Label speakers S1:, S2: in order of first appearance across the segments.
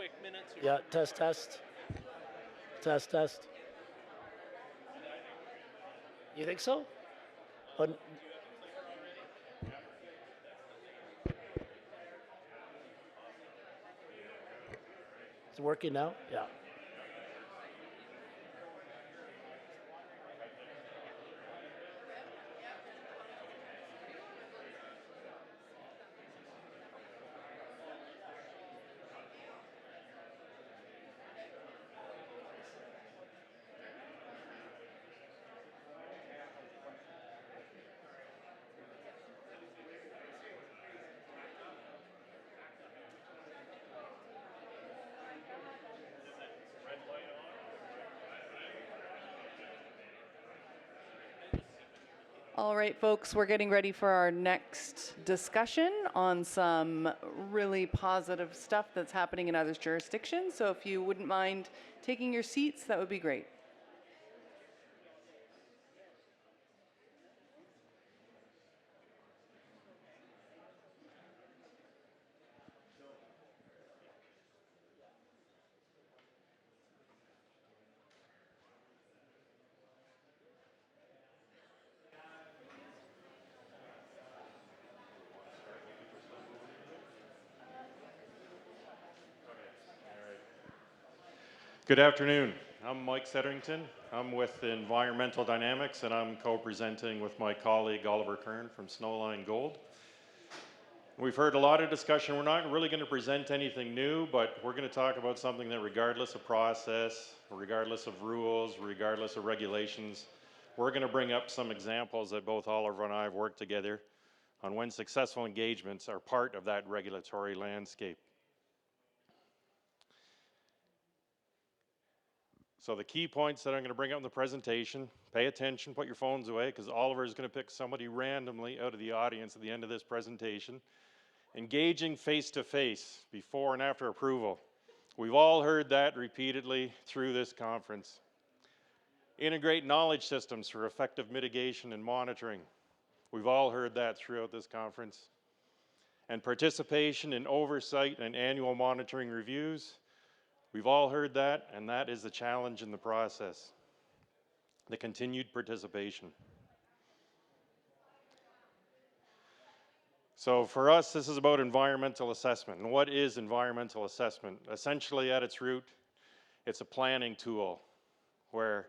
S1: quick minute to.
S2: Yeah, test, test. Test, test. You think so? But it's working now? Yeah.
S3: All right, folks, we're getting ready for our next discussion on some really positive stuff that's happening in other jurisdictions. So if you wouldn't mind taking your seats, that would be great.
S4: Good afternoon. I'm Mike Setterington. I'm with Environmental Dynamics, and I'm co-presenting with my colleague Oliver Kern from Snowline Gold. We've heard a lot of discussion. We're not really going to present anything new, but we're going to talk about something that regardless of process, regardless of rules, regardless of regulations, we're going to bring up some examples that both Oliver and I have worked together on when successful engagements are part of that regulatory landscape. So the key points that I'm going to bring up in the presentation, pay attention, put your phones away, because Oliver is going to pick somebody randomly out of the audience at the end of this presentation. Engaging face-to-face before and after approval. We've all heard that repeatedly through this conference. Integrate knowledge systems for effective mitigation and monitoring. We've all heard that throughout this conference. And participation in oversight and annual monitoring reviews. We've all heard that, and that is the challenge in the process, the continued participation. So for us, this is about environmental assessment. And what is environmental assessment? Essentially, at its root, it's a planning tool where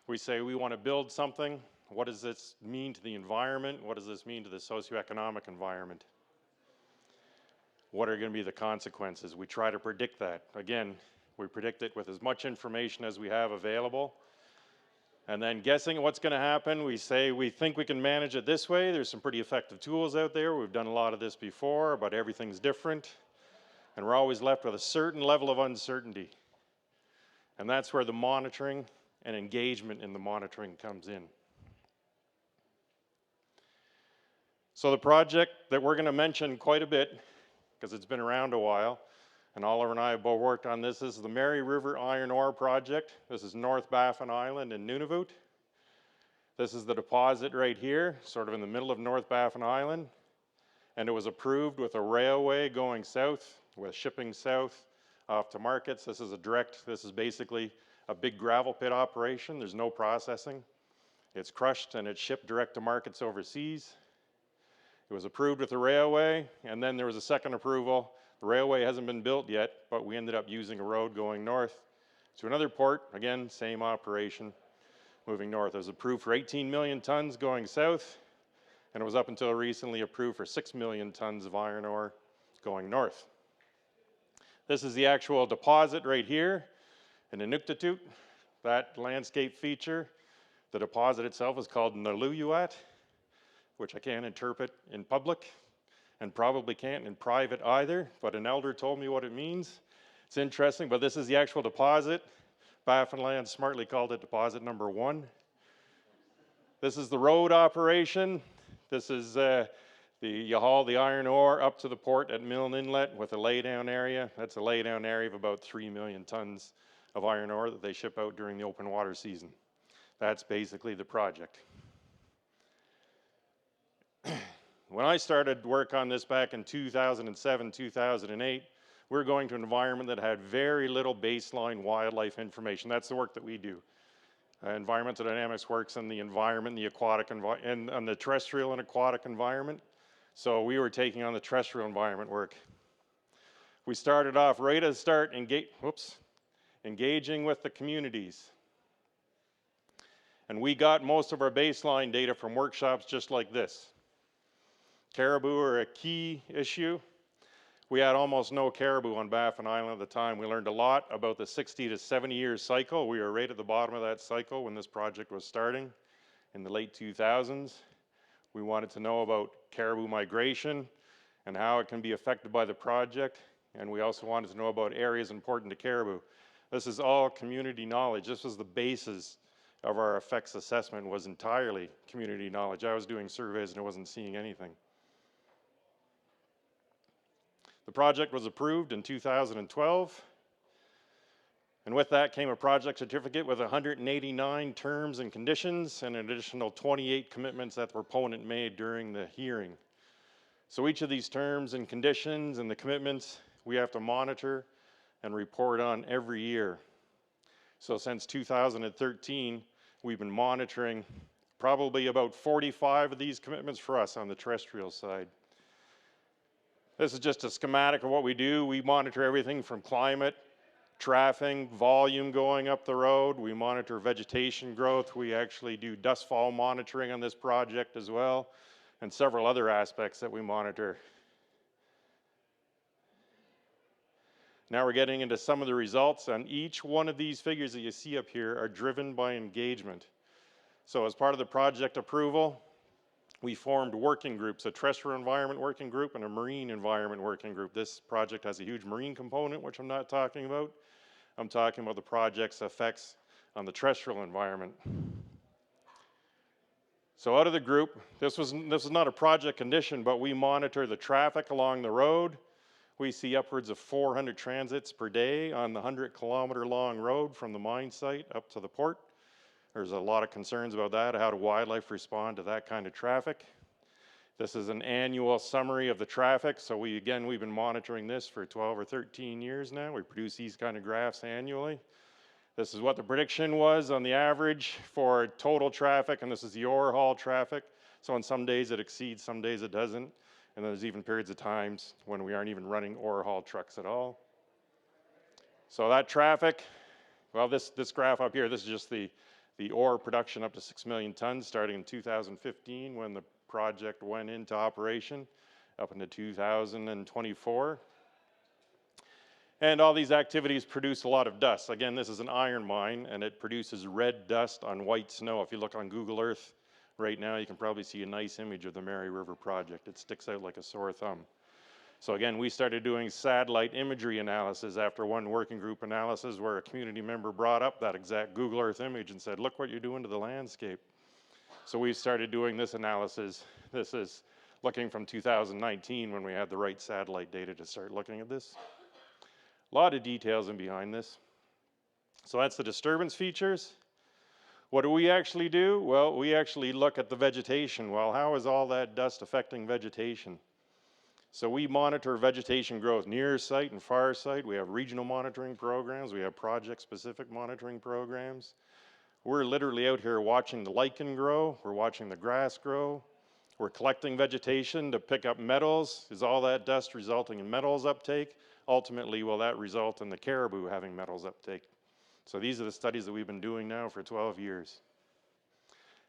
S4: we say we want to build something. What does this mean to the environment? What does this mean to the socioeconomic environment? What are going to be the consequences? We try to predict that. Again, we predict it with as much information as we have available. And then guessing what's going to happen, we say we think we can manage it this way. There's some pretty effective tools out there. We've done a lot of this before, but everything's different. And we're always left with a certain level of uncertainty. And that's where the monitoring and engagement in the monitoring comes in. So the project that we're going to mention quite a bit, because it's been around a while, and Oliver and I have both worked on this. This is the Mary River Iron Ore Project. This is North Baffin Island in Nunavut. This is the deposit right here, sort of in the middle of North Baffin Island. And it was approved with a railway going south, with shipping south off to markets. This is basically a big gravel pit operation. There's no processing. It's crushed and it's shipped direct to markets overseas. It was approved with the railway, and then there was a second approval. The railway hasn't been built yet, but we ended up using a road going north to another port. Again, same operation, moving north. It was approved for 18 million tons going south, and it was up until recently approved for 6 million tons of iron ore going north. This is the actual deposit right here in Inuktitut. That landscape feature, the deposit itself is called Naluyuat, which I can't interpret in public. And probably can't in private either, but an elder told me what it means. It's interesting, but this is the actual deposit. Baffinland smartly called it deposit number 1. This is the road operation. This is you haul the iron ore up to the port at Milne Inlet with a laydown area. That's a laydown area of about 3 million tons of iron ore that they ship out during the open water season. That's basically the project. When I started work on this back in 2007, 2008, We're going to an environment that had very little baseline wildlife information. That's the work that we do. Environmental dynamics works in the environment, the aquatic and on the terrestrial and aquatic environment. So we were taking on the terrestrial environment work. We started off right at the start, engaging with the communities. And we got most of our baseline data from workshops just like this. Caribou are a key issue. We had almost no caribou on Baffin Island at the time. We learned a lot about the 60 to 70 year cycle. We were right at the bottom of that cycle when this project was starting in the late 2000s. We wanted to know about caribou migration and how it can be affected by the project. And we also wanted to know about areas important to caribou. This is all community knowledge. This was the basis of our effects assessment, was entirely community knowledge. I was doing surveys and I wasn't seeing anything. The project was approved in 2012, and with that came a project certificate with 189 terms and conditions and an additional 28 commitments that the proponent made during the hearing. So each of these terms and conditions and the commitments we have to monitor and report on every year. So since 2013, we've been monitoring probably about 45 of these commitments for us on the terrestrial side. This is just a schematic of what we do. We monitor everything from climate, traffic, volume going up the road. We monitor vegetation growth. We actually do dust fall monitoring on this project as well, and several other aspects that we monitor. Now we're getting into some of the results, and each one of these figures that you see up here are driven by engagement. So as part of the project approval, we formed working groups, a terrestrial environment working group and a marine environment working group. This project has a huge marine component, which I'm not talking about. I'm talking about the project's effects on the terrestrial environment. So out of the group, this was not a project condition, but we monitor the traffic along the road. We see upwards of 400 transits per day on the 100-kilometer long road from the mine site up to the port. There's a lot of concerns about that. How do wildlife respond to that kind of traffic? This is an annual summary of the traffic. So we've been monitoring this for 12 or 13 years now. We produce these kind of graphs annually. This is what the prediction was on the average for total traffic, and this is the ore haul traffic. So on some days it exceeds, some days it doesn't. And there's even periods of times when we aren't even running ore haul trucks at all. So that traffic, well, this graph up here, this is just the ore production up to 6 million tons starting in 2015 when the project went into operation up into 2024. And all these activities produce a lot of dust. Again, this is an iron mine and it produces red dust on white snow. If you look on Google Earth right now, you can probably see a nice image of the Mary River project. It sticks out like a sore thumb. So again, we started doing satellite imagery analysis after one working group analysis where a community member brought up that exact Google Earth image and said, look what you're doing to the landscape. So we started doing this analysis. This is looking from 2019 when we had the right satellite data to start looking at this. A lot of details in behind this. So that's the disturbance features. What do we actually do? Well, we actually look at the vegetation. Well, how is all that dust affecting vegetation? So we monitor vegetation growth near site and far site. We have regional monitoring programs. We have project-specific monitoring programs. We're literally out here watching the lichen grow. We're watching the grass grow. We're collecting vegetation to pick up metals. Is all that dust resulting in metals uptake? Ultimately, will that result in the caribou having metals uptake? So these are the studies that we've been doing now for 12 years.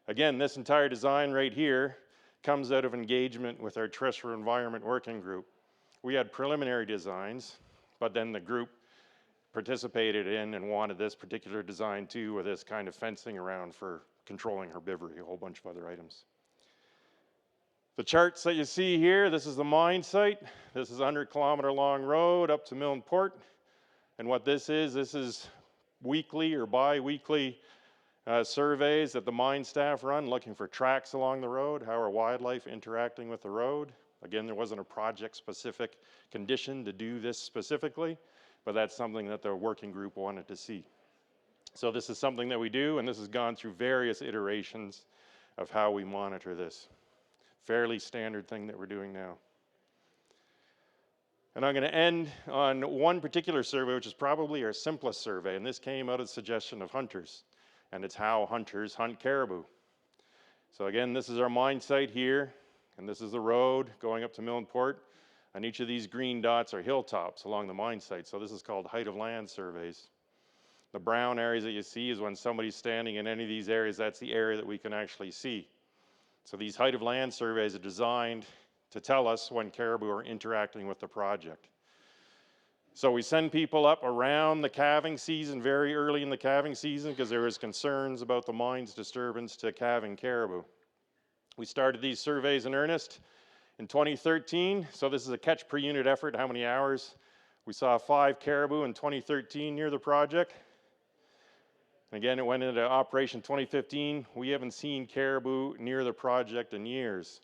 S4: Again, this entire design right here comes out of engagement with our terrestrial environment working group. We had preliminary designs, but then the group participated in and wanted this particular design too, with this kind of fencing around for controlling herbivory, a whole bunch of other items. The charts that you see here, this is the mine site. This is a 100-kilometer long road up to Milne Port. And what this is weekly or bi-weekly surveys that the mine staff run looking for tracks along the road. How are wildlife interacting with the road? Again, there wasn't a project-specific condition to do this specifically, but that's something that the working group wanted to see. So this is something that we do, and this has gone through various iterations of how we monitor this. Fairly standard thing that we're doing now. And I'm going to end on one particular survey, which is probably our simplest survey, and this came out of the suggestion of hunters, and it's how hunters hunt caribou. So again, this is our mine site here, and this is the road going up to Milne Port, and each of these green dots are hilltops along the mine site, so this is called height of land surveys. The brown areas that you see is when somebody's standing in any of these areas, that's the area that we can actually see. So these height of land surveys are designed to tell us when caribou are interacting with the project. So we send people up around the calving season, very early in the calving season, because there was concerns about the mine's disturbance to calving caribou. We started these surveys in earnest in 2013, so this is a catch per unit effort, how many hours. We saw 5 caribou in 2013 near the project. And again, it went into operation 2015. We haven't seen caribou near the project in years.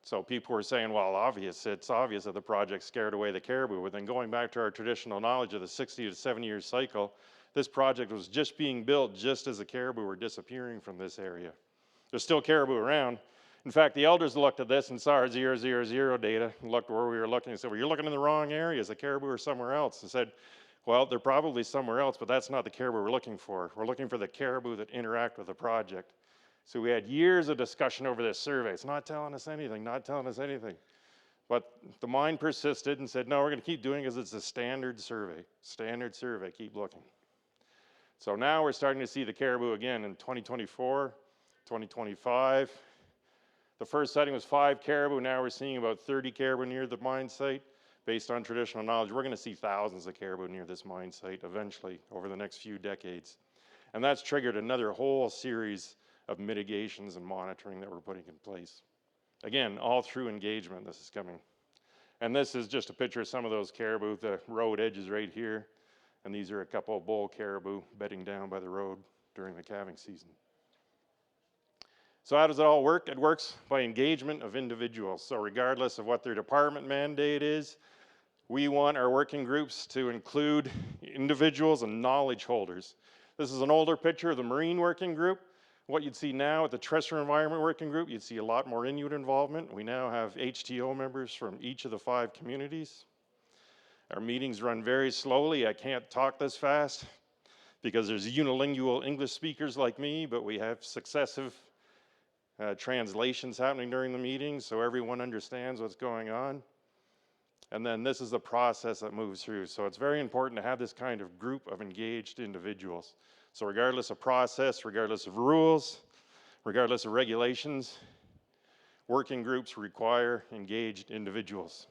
S4: So people were saying, well, it's obvious that the project scared away the caribou. But then going back to our traditional knowledge of the 60 to 70 year cycle, this project was just being built just as the caribou were disappearing from this area. There's still caribou around. In fact, the elders looked at this and saw our 000 data, and looked where we were looking and said, well, you're looking in the wrong areas. The caribou are somewhere else. And said, well, they're probably somewhere else, but that's not the caribou we're looking for. We're looking for the caribou that interact with the project. So we had years of discussion over this survey. It's not telling us anything, not telling us anything. But the mine persisted and said, no, we're going to keep doing it because it's a standard survey, keep looking. So now we're starting to see the caribou again in 2024, 2025. The first sighting was 5 caribou. Now we're seeing about 30 caribou near the mine site. Based on traditional knowledge, we're going to see thousands of caribou near this mine site eventually over the next few decades. And that's triggered another whole series of mitigations and monitoring that we're putting in place. Again, all through engagement, this is coming. And this is just a picture of some of those caribou. The road edge is right here. And these are a couple of bull caribou bedding down by the road during the calving season. So how does it all work? It works by engagement of individuals. So regardless of what their department mandate is, we want our working groups to include individuals and knowledge holders. This is an older picture of the Marine Working Group. What you'd see now at the Terrestrial Environment Working Group, you'd see a lot more Inuit involvement. We now have HTO members from each of the 5 communities. Our meetings run very slowly. I can't talk this fast because there's unilingual English speakers like me, but we have successive translations happening during the meetings so everyone understands what's going on. And then this is the process that moves through. So it's very important to have this kind of group of engaged individuals. So regardless of process, regardless of rules, regardless of regulations, working groups require engaged individuals.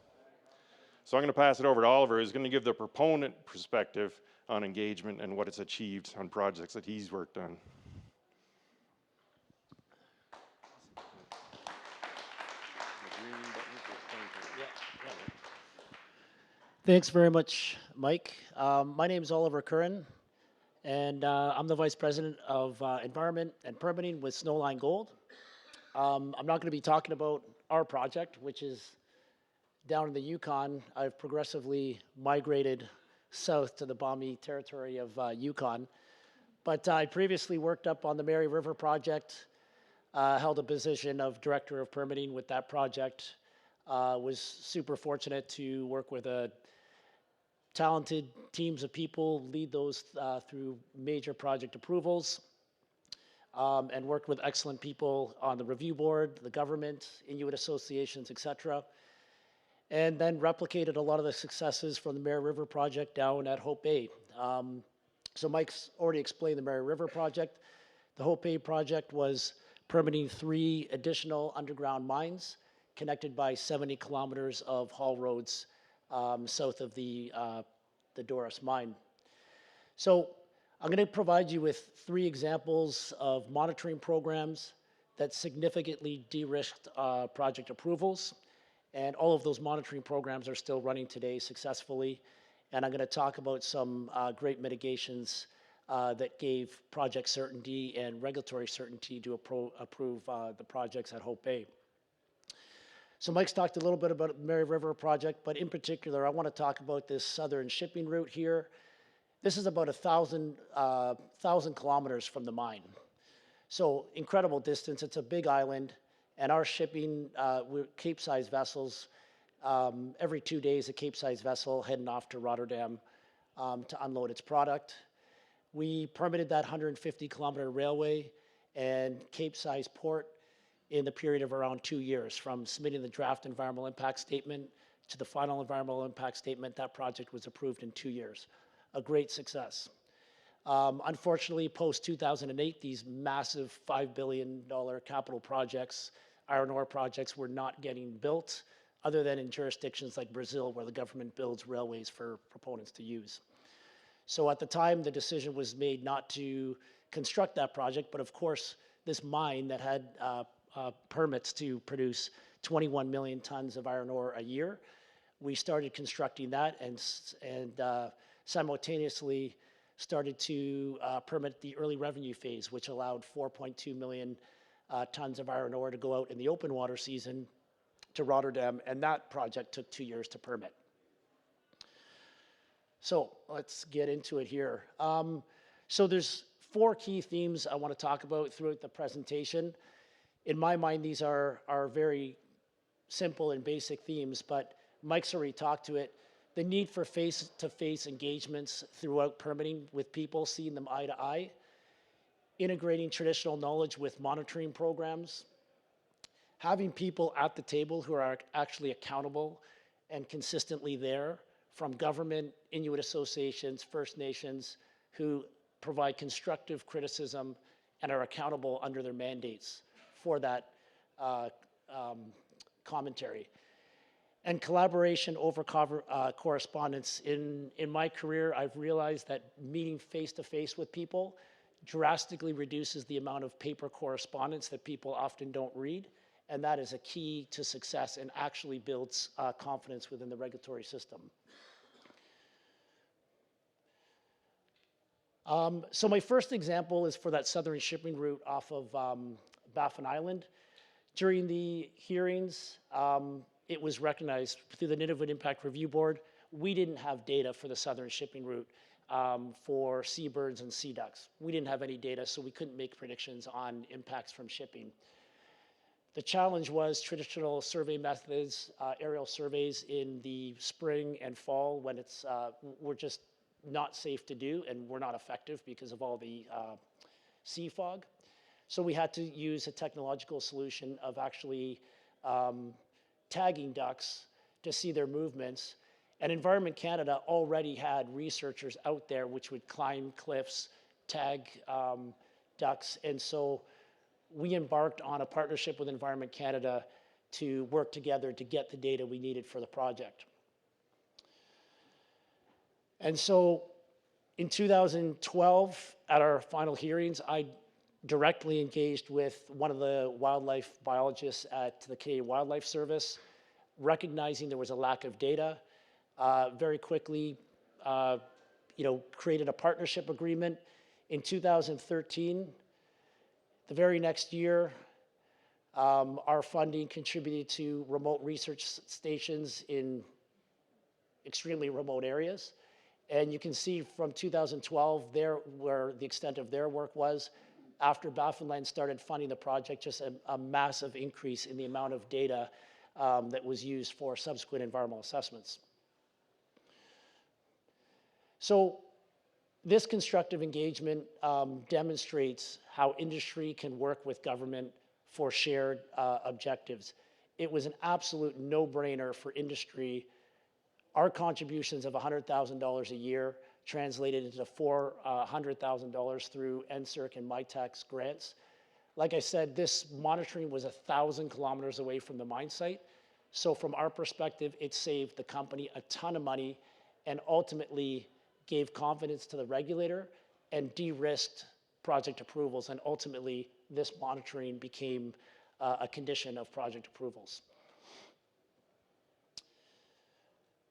S4: So I'm going to pass it over to Oliver, who's going to give the proponent perspective on engagement and what it's achieved on projects that he's worked on.
S2: Thanks very much, Mike. My name is Oliver Curran, and I'm the Vice President of Environment and Permitting with Snowline Gold. I'm not going to be talking about our project, which is down in the Yukon. I've progressively migrated south to the Bombay territory of Yukon. But I previously worked up on the Mary River project, held a position of Director of Permitting with that project. Was super fortunate to work with talented teams of people, lead those through major project approvals, and worked with excellent people on the review board, the government, Inuit associations, etc. And then replicated a lot of the successes from the Mary River project down at Hope Bay. So Mike's already explained the Mary River project. The Hope Bay project was permitting 3 additional underground mines connected by 70 kilometers of haul roads south of the Doris mine. So I'm going to provide you with 3 examples of monitoring programs that significantly de-risked project approvals. And all of those monitoring programs are still running today successfully. And I'm going to talk about some great mitigations that gave project certainty and regulatory certainty to approve the projects at Hope Bay. So Mike's talked a little bit about the Mary River project, but in particular, I want to talk about this southern shipping route here. This is about 1,000 kilometers from the mine. So incredible distance. It's a big island, and our shipping, we're Cape-sized vessels, every 2 days a Capesize vessel heading off to Rotterdam to unload its product. We permitted that 150-kilometer railway and Capesize port in the period of around 2 years. From submitting the draft environmental impact statement to the final environmental impact statement, that project was approved in 2 years. A great success. Unfortunately, post-2008, these massive $5 billion capital projects, iron ore projects, were not getting built, other than in jurisdictions like Brazil, where the government builds railways for proponents to use. So at the time, the decision was made not to construct that project, but of course, this mine that had permits to produce 21 million tons of iron ore a year, we started constructing that and simultaneously started to permit the early revenue phase, which allowed 4.2 million tons of iron ore to go out in the open water season to Rotterdam, and that project took 2 years to permit. So let's get into it here. So there's 4 key themes I want to talk about throughout the presentation. In my mind, these are very simple and basic themes, but Mike's already talked to it. The need for face-to-face engagements throughout permitting with people, seeing them eye to eye, integrating traditional knowledge with monitoring programs, having people at the table who are actually accountable and consistently there, from government, Inuit associations, First Nations, who provide constructive criticism and are accountable under their mandates for that commentary. And collaboration over correspondence. In my career, I've realized that meeting face-to-face with people drastically reduces the amount of paper correspondence that people often don't read, and that is a key to success and actually builds confidence within the regulatory system. So my first example is for that southern shipping route off of Baffin Island. During the hearings, it was recognized through the Nunavut Impact Review Board, we didn't have data for the southern shipping route for seabirds and sea ducks. We didn't have any data, so we couldn't make predictions on impacts from shipping. The challenge was traditional survey methods, aerial surveys in the spring and fall when it's were just not safe to do and were not effective because of all the sea fog. So we had to use a technological solution of actually tagging ducks to see their movements. And Environment Canada already had researchers out there which would climb cliffs, tag ducks. And so we embarked on a partnership with Environment Canada to work together to get the data we needed for the project. And so in 2012, at our final hearings, I directly engaged with one of the wildlife biologists at the Canadian Wildlife Service, recognizing there was a lack of data. Very quickly, created a partnership agreement. In 2013, the very next year, our funding contributed to remote research stations in extremely remote areas. And you can see from 2012 there where the extent of their work was. After Baffinland started funding the project, just a massive increase in the amount of data that was used for subsequent environmental assessments. So this constructive engagement demonstrates how industry can work with government for shared objectives. It was an absolute no-brainer for industry. Our contributions of $100,000 a year translated into $400,000 through NSERC and MITAC's grants. Like I said, this monitoring was 1,000 kilometers away from the mine site. So from our perspective, it saved the company a ton of money and ultimately gave confidence to the regulator and de-risked project approvals. And ultimately, this monitoring became a condition of project approvals.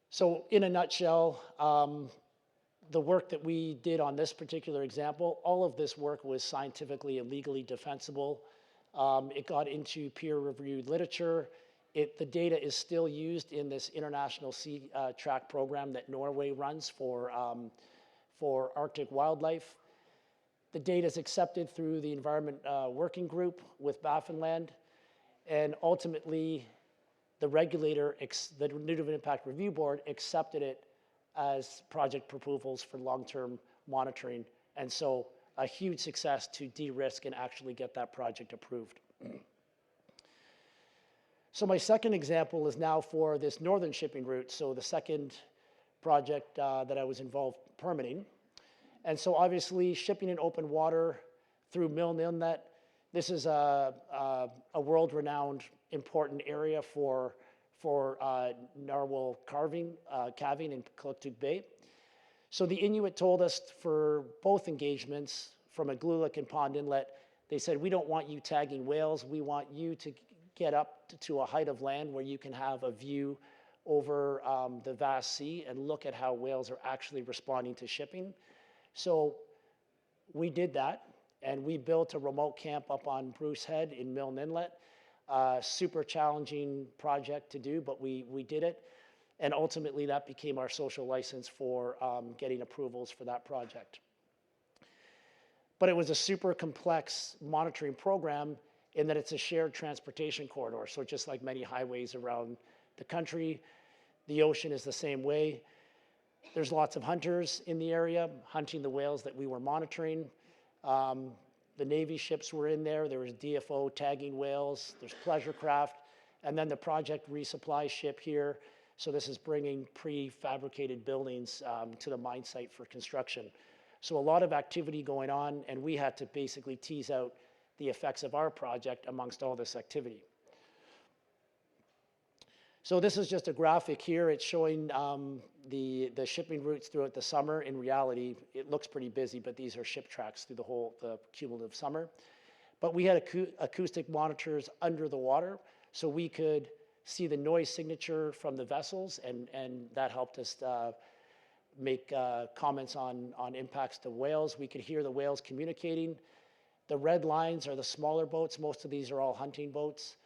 S2: So in a nutshell, the work that we did on this particular example, all of this work was scientifically and legally defensible. It got into peer-reviewed literature. The data is still used in this international sea track program that Norway runs for Arctic wildlife. The data is accepted through the Environment Working Group with Baffinland, and ultimately the regulator, the Nunavut Impact Review Board accepted it as project proposals for long-term monitoring. And so a huge success to de-risk and actually get that project approved. So my second example is now for this northern shipping route. So the second project that I was involved permitting. And so obviously shipping in open water through Milne Inlet, this is a world-renowned important area for narwhal calving in Kaluktuk Bay. So the Inuit told us for both engagements from Igloolik and Pond Inlet, they said, we don't want you tagging whales. We want you to get up to a height of land where you can have a view over the vast sea and look at how whales are actually responding to shipping. So we did that, and we built a remote camp up on Bruce Head in Milne Inlet. Super challenging project to do, but we did it. And ultimately that became our social license for getting approvals for that project. But it was a super complex monitoring program in that it's a shared transportation corridor. So just like many highways around the country, the ocean is the same way. There's lots of hunters in the area hunting the whales that we were monitoring. The Navy ships were in there. There was DFO tagging whales. There's pleasure craft. And then the project resupply ship here. So this is bringing prefabricated buildings to the mine site for construction. So a lot of activity going on, and we had to basically tease out the effects of our project amongst all this activity. So this is just a graphic here. It's showing the shipping routes throughout the summer. In reality, it looks pretty busy, but these are ship tracks through the cumulative summer. But we had acoustic monitors under the water, so we could see the noise signature from the vessels, and that helped us make comments on impacts to whales. We could hear the whales communicating. The red lines are the smaller boats. Most of these are all hunting boats.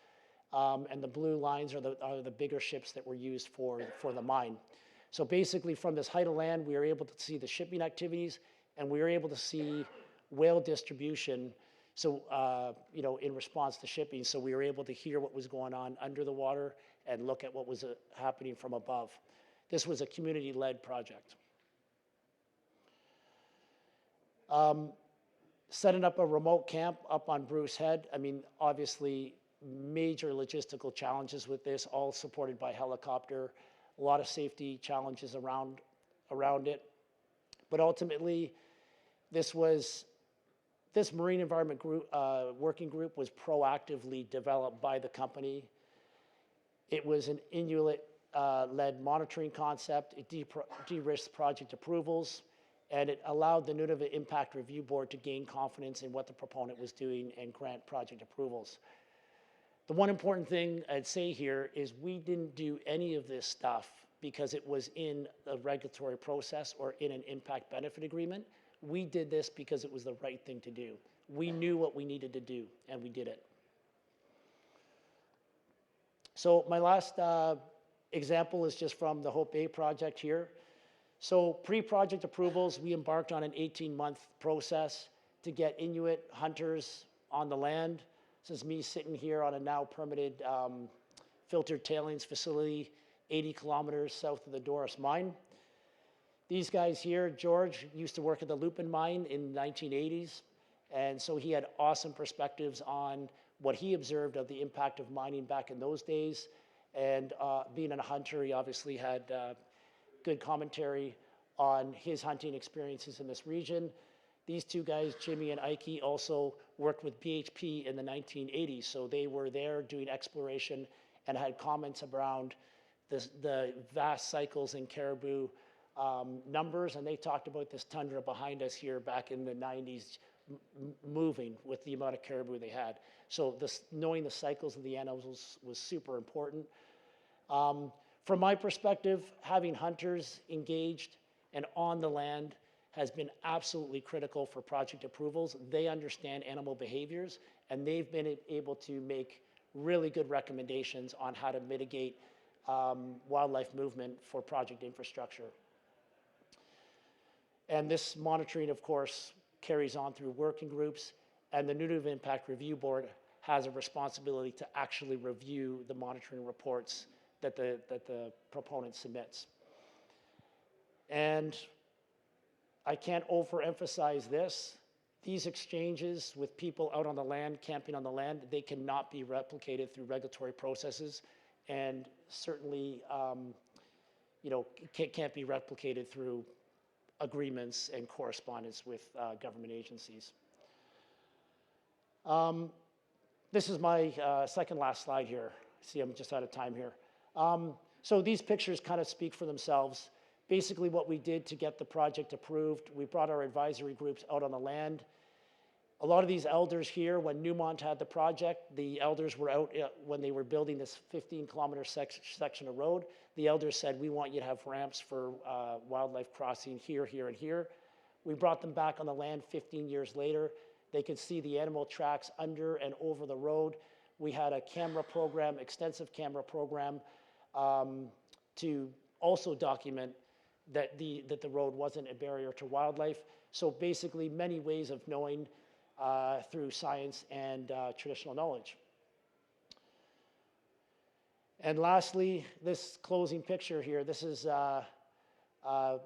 S2: And the blue lines are the bigger ships that were used for the mine. So basically from this height of land, we were able to see the shipping activities, and we were able to see whale distribution, so in response to shipping. So we were able to hear what was going on under the water and look at what was happening from above. This was a community-led project. Setting up a remote camp up on Bruce Head, I mean, obviously, major logistical challenges with this, all supported by helicopter, a lot of safety challenges around it. But ultimately, this Marine Environment Group, working group was proactively developed by the company. It was an Inuit-led monitoring concept. It de-risked project approvals, and it allowed the Nunavut Impact Review Board to gain confidence in what the proponent was doing and grant project approvals. The one important thing I'd say here is we didn't do any of this stuff because it was in a regulatory process or in an impact benefit agreement. We did this because it was the right thing to do. We knew what we needed to do, and we did it. So my last example is just from the Hope Bay project here. So pre-project approvals, we embarked on an 18-month process to get Inuit hunters on the land. This is me sitting here on a now permitted filtered tailings facility 80 kilometers south of the Doris mine. These guys here, George used to work at the Lupin mine in the 1980s, and so he had awesome perspectives on what he observed of the impact of mining back in those days. And being a hunter, he obviously had good commentary on his hunting experiences in this region. These two guys, Jimmy and Ike, also worked with BHP in the 1980s, so they were there doing exploration and had comments around the vast cycles in caribou numbers, and they talked about this tundra behind us here back in the 90s moving with the amount of caribou they had. So knowing the cycles of the animals was super important. From my perspective, having hunters engaged and on the land has been absolutely critical for project approvals. They understand animal behaviors, and they've been able to make really good recommendations on how to mitigate wildlife movement for project infrastructure. And this monitoring, of course, carries on through working groups, and the Nunavut Impact Review Board has a responsibility to actually review the monitoring reports that the proponent submits. And I can't overemphasize this. These exchanges with people out on the land, camping on the land, they cannot be replicated through regulatory processes, and certainly, can't be replicated through agreements and correspondence with government agencies. This is my second last slide here. See, I'm just out of time here. So these pictures kind of speak for themselves. Basically what we did to get the project approved, we brought our advisory groups out on the land. A lot of these elders here, when Newmont had the project, the elders were out when they were building this 15-kilometer section of road. The elders said, we want you to have ramps for wildlife crossing here, here, and here. We brought them back on the land 15 years later. They could see the animal tracks under and over the road. We had a camera program, extensive camera program, to also document that the road wasn't a barrier to wildlife. So basically many ways of knowing through science and traditional knowledge. And lastly, this closing picture here, this is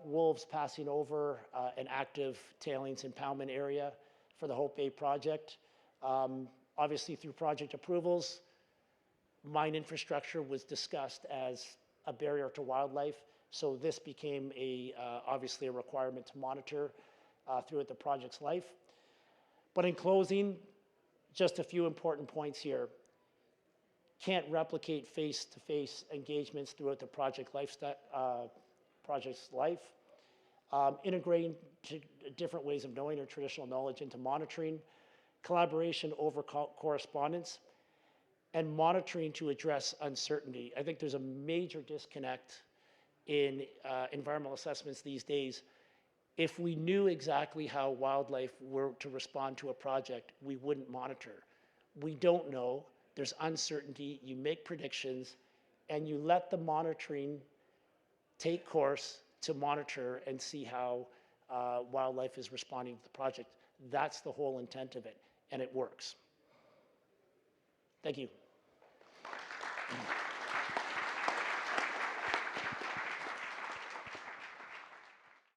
S2: wolves passing over an active tailings impoundment area for the Hope Bay project. Obviously through project approvals, mine infrastructure was discussed as a barrier to wildlife. So this became obviously a requirement to monitor throughout the project's life. But in closing, just a few important points here. Can't replicate face-to-face engagements throughout the project's life. Integrating different ways of knowing or traditional knowledge into monitoring. Collaboration over correspondence. And monitoring to address uncertainty. I think there's a major disconnect in environmental assessments these days. If we knew exactly how wildlife were to respond to a project, we wouldn't monitor. We don't know, there's uncertainty, you make predictions, and you let the monitoring take course to monitor and see how wildlife is responding to the project. That's the whole intent of it, and it works. Thank you.